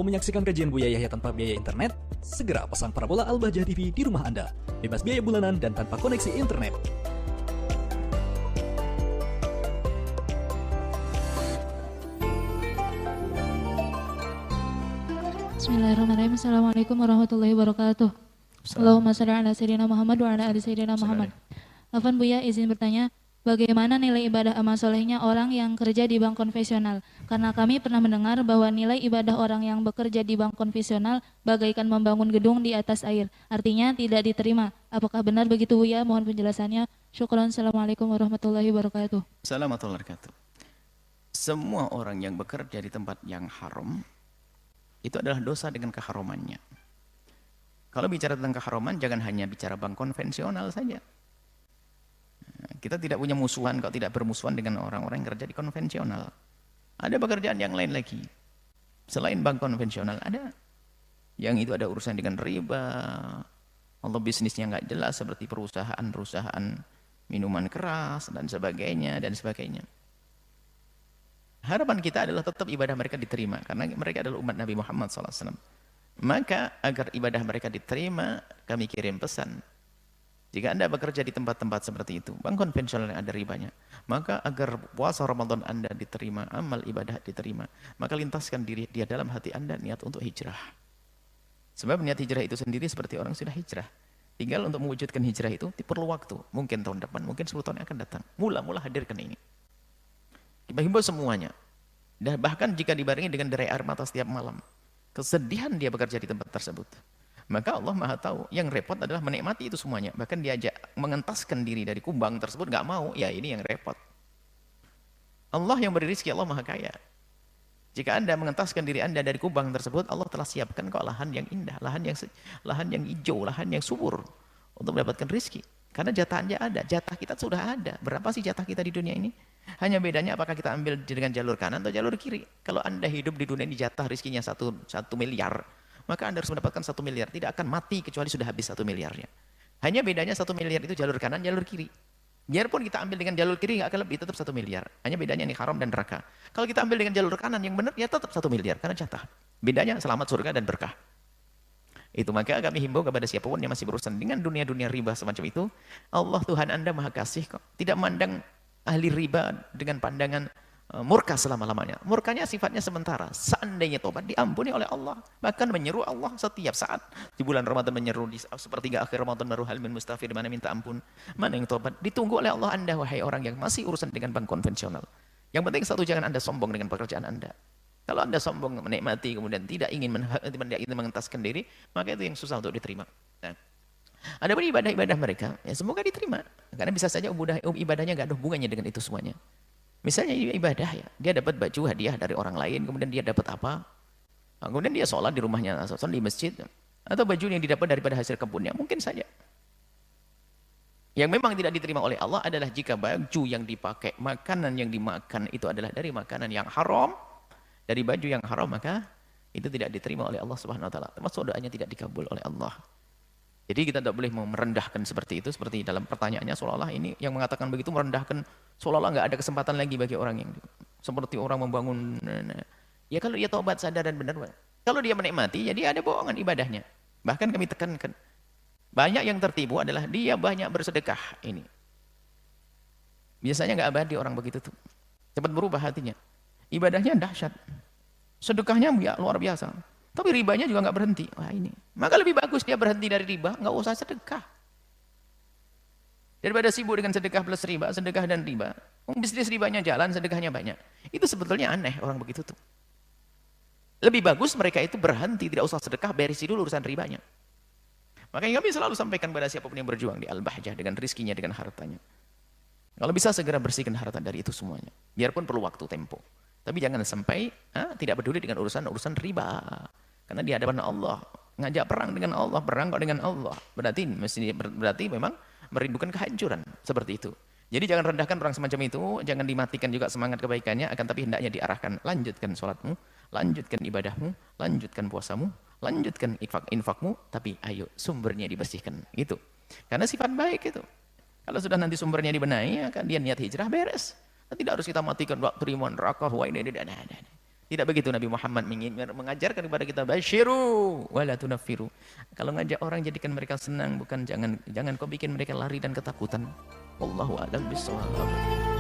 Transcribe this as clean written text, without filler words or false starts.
Mau menyaksikan kajian Buya Yahya tanpa biaya internet? Segera pasang parabola Al-Bahjah TV di rumah Anda. Bebas biaya bulanan dan tanpa koneksi internet. Bismillahirrahmanirrahim. Assalamualaikum warahmatullahi wabarakatuh. Allahumma shalli ala sayyidina Muhammad wa ala ali sayyidina Muhammad. Afwan Buya, izin bertanya, bagaimana nilai ibadah amal solehnya orang yang kerja di bank konvensional? Karena kami pernah mendengar bahwa nilai ibadah orang yang bekerja di bank konvensional bagaikan membangun gedung di atas air. Artinya tidak diterima. Apakah benar begitu Buya? Mohon penjelasannya. Syukran. Assalamualaikum warahmatullahi wabarakatuh. Assalamualaikum warahmatullahi wabarakatuh. Semua orang yang bekerja di tempat yang haram itu adalah dosa dengan keharamannya. Kalau bicara tentang keharaman, jangan hanya bicara bank konvensional saja. Kita tidak punya musuhan kalau tidak bermusuhan dengan orang-orang yang kerja di konvensional. Ada pekerjaan yang lain lagi. Selain bank konvensional ada. Yang itu ada urusan dengan riba. Atau bisnisnya nggak jelas seperti perusahaan-perusahaan minuman keras dan sebagainya dan sebagainya. Harapan kita adalah tetap ibadah mereka diterima. Karena mereka adalah umat Nabi Muhammad SAW. Maka agar ibadah mereka diterima, kami kirim pesan. Jika Anda bekerja di tempat-tempat seperti itu, bank konvensional yang ada ribanya, maka agar puasa Ramadan Anda diterima, amal ibadah diterima, maka lintaskan diri dia dalam hati Anda niat untuk hijrah. Sebab niat hijrah itu sendiri seperti orang sudah hijrah. Tinggal untuk mewujudkan hijrah itu perlu waktu. Mungkin tahun depan, mungkin 10 tahun yang akan datang. Mula-mula hadirkan ini. Kita himbau semuanya. Dan bahkan jika dibarengi dengan derai air mata setiap malam, kesedihan dia bekerja di tempat tersebut, maka Allah Maha tahu. Yang repot adalah menikmati itu semuanya. Bahkan diajak mengentaskan diri dari kumbang tersebut, nggak mau, ya ini yang repot. Allah yang beri rezeki, Allah Maha Kaya. Jika Anda mengentaskan diri Anda dari kumbang tersebut, Allah telah siapkan kok lahan yang indah, lahan yang hijau, lahan yang subur untuk mendapatkan rezeki. Karena jatah Anda ada, jatah kita sudah ada. Berapa sih jatah kita di dunia ini? Hanya bedanya apakah kita ambil dengan jalur kanan atau jalur kiri. Kalau Anda hidup di dunia ini jatah rezekinya 1 miliar, maka Anda harus mendapatkan 1 miliar. Tidak akan mati kecuali sudah habis 1 miliarnya. Hanya bedanya 1 miliar itu jalur kanan, jalur kiri. Biarpun kita ambil dengan jalur kiri, nggak akan lebih, tetap 1 miliar. Hanya bedanya ini haram dan neraka. Kalau kita ambil dengan jalur kanan yang benar, ya tetap 1 miliar. Karena jatah. Bedanya selamat surga dan berkah. Itu maka kami himbau kepada siapapun yang masih berurusan dengan dunia-dunia riba semacam itu. Allah Tuhan Anda Maha Kasih kok. Tidak memandang ahli riba dengan pandangan murka selama-lamanya. Murkanya sifatnya sementara. Seandainya tobat diampuni oleh Allah. Bahkan menyeru Allah setiap saat. Di bulan Ramadan menyeru, di sepertiga akhir Ramadan baru hal min mustafir, mana minta ampun. Mana yang tobat. Ditunggu oleh Allah Anda, wahai orang yang masih urusan dengan bank konvensional. Yang penting satu, jangan Anda sombong dengan pekerjaan Anda. Kalau Anda sombong menikmati kemudian tidak ingin mengentaskan diri, maka itu yang susah untuk diterima. Nah, ada pun ibadah-ibadah mereka, ya semoga diterima. Karena bisa saja ibadahnya nggak ada hubungannya dengan itu semuanya. Misalnya ibadah ya, dia dapat baju hadiah dari orang lain, kemudian dia dapat apa? Kemudian dia sholat di rumahnya, sholat di masjid, atau baju yang didapat daripada hasil kebunnya, mungkin saja. Yang memang tidak diterima oleh Allah adalah jika baju yang dipakai, makanan yang dimakan itu adalah dari makanan yang haram, dari baju yang haram, maka itu tidak diterima oleh Allah Subhanahu wa taala. Termasuk doanya tidak dikabul oleh Allah. Jadi kita tidak boleh merendahkan seperti itu, seperti dalam pertanyaannya seolah-olah ini yang mengatakan begitu merendahkan, seolah-olah nggak ada kesempatan lagi bagi orang yang seperti orang membangun. Ya kalau dia taubat, sadar dan benar. Kalau dia menikmati, jadi ada bohongan ibadahnya. Bahkan kami tekankan, banyak yang tertipu adalah dia banyak bersedekah ini. Biasanya nggak abadi orang begitu tuh. Cepat berubah hatinya. Ibadahnya dahsyat. Sedekahnya ya luar biasa. Tapi ribanya juga nggak berhenti. Wah ini. Maka lebih bagus dia berhenti dari riba, nggak usah sedekah. Daripada sibuk dengan sedekah plus riba, sedekah dan riba. Bisnis ribanya jalan, sedekahnya banyak. Itu sebetulnya aneh orang begitu tuh. Lebih bagus mereka itu berhenti, tidak usah sedekah, berisi dulu urusan ribanya. Makanya kami selalu sampaikan kepada siapapun yang berjuang di Al-Bahjah dengan rizkinya, dengan hartanya. Kalau bisa segera bersihkan harta dari itu semuanya. Biarpun perlu waktu tempo. Tapi jangan sampai tidak peduli dengan urusan riba. Karena di hadapan Allah, ngajak perang dengan Allah, berang kok dengan Allah. Berarti memang merindukan kehancuran seperti itu. Jadi jangan rendahkan orang semacam itu, jangan dimatikan juga semangat kebaikannya, akan tapi hendaknya diarahkan, lanjutkan sholatmu, lanjutkan ibadahmu, lanjutkan puasamu, lanjutkan infakmu, tapi ayo sumbernya dibersihkan. Gitu. Karena sifat baik itu. Kalau sudah nanti sumbernya dibenahi, akan dia niat hijrah beres. Tidak harus kita matikan waktu ribuan neraka, wah ini. Tidak begitu Nabi Muhammad mengajarkan kepada kita basyiru wala tunaffiru. Kalau ngajak orang jadikan mereka senang, bukan jangan kau bikin mereka lari dan ketakutan. Wallahu a'lam bishawab.